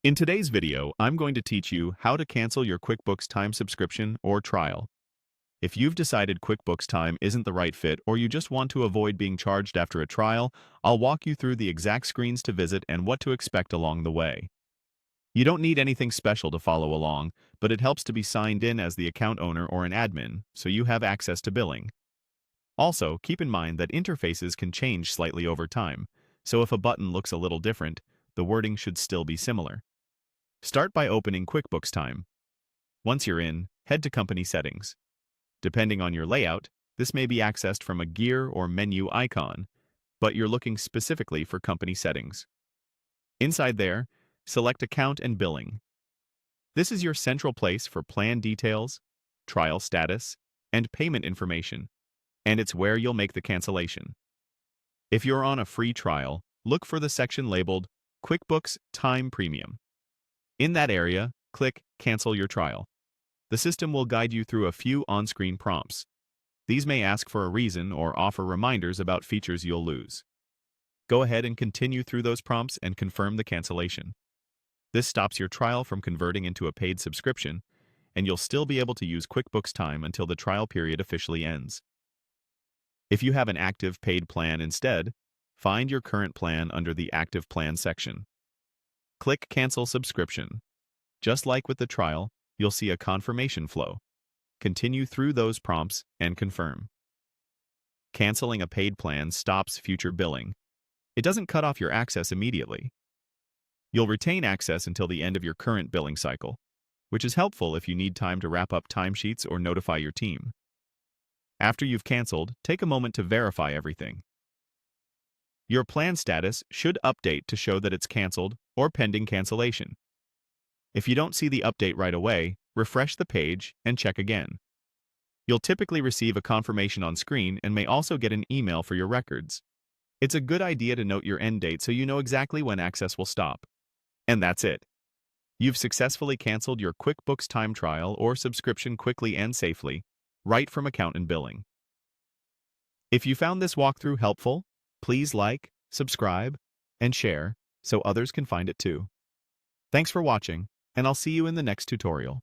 In today's video, I'm going to teach you how to cancel your QuickBooks Time subscription or trial. If you've decided QuickBooks Time isn't the right fit or you just want to avoid being charged after a trial, I'll walk you through the exact screens to visit and what to expect along the way. You don't need anything special to follow along, but it helps to be signed in as the account owner or an admin, so you have access to billing. Also, keep in mind that interfaces can change slightly over time, so if a button looks a little different, the wording should still be similar. Start by opening QuickBooks Time. Once you're in, head to Company Settings. Depending on your layout, this may be accessed from a gear or menu icon, but you're looking specifically for Company Settings. Inside there, select Account and Billing. This is your central place for plan details, trial status, and payment information, and it's where you'll make the cancellation. If you're on a free trial, look for the section labeled QuickBooks Time Premium. In that area, click Cancel Your Trial. The system will guide you through a few on-screen prompts. These may ask for a reason or offer reminders about features you'll lose. Go ahead and continue through those prompts and confirm the cancellation. This stops your trial from converting into a paid subscription, and you'll still be able to use QuickBooks Time until the trial period officially ends. If you have an active paid plan instead, find your current plan under the Active Plan section. Click Cancel Subscription. Just like with the trial, you'll see a confirmation flow. Continue through those prompts and confirm. Canceling a paid plan stops future billing. It doesn't cut off your access immediately. You'll retain access until the end of your current billing cycle, which is helpful if you need time to wrap up timesheets or notify your team. After you've canceled, take a moment to verify everything. Your plan status should update to show that it's canceled or pending cancellation. If you don't see the update right away, refresh the page and check again. You'll typically receive a confirmation on screen and may also get an email for your records. It's a good idea to note your end date so you know exactly when access will stop. And that's it. You've successfully canceled your QuickBooks Time trial or subscription quickly and safely, right from account and billing. If you found this walkthrough helpful, please like, subscribe, and share so others can find it too. Thanks for watching, and I'll see you in the next tutorial.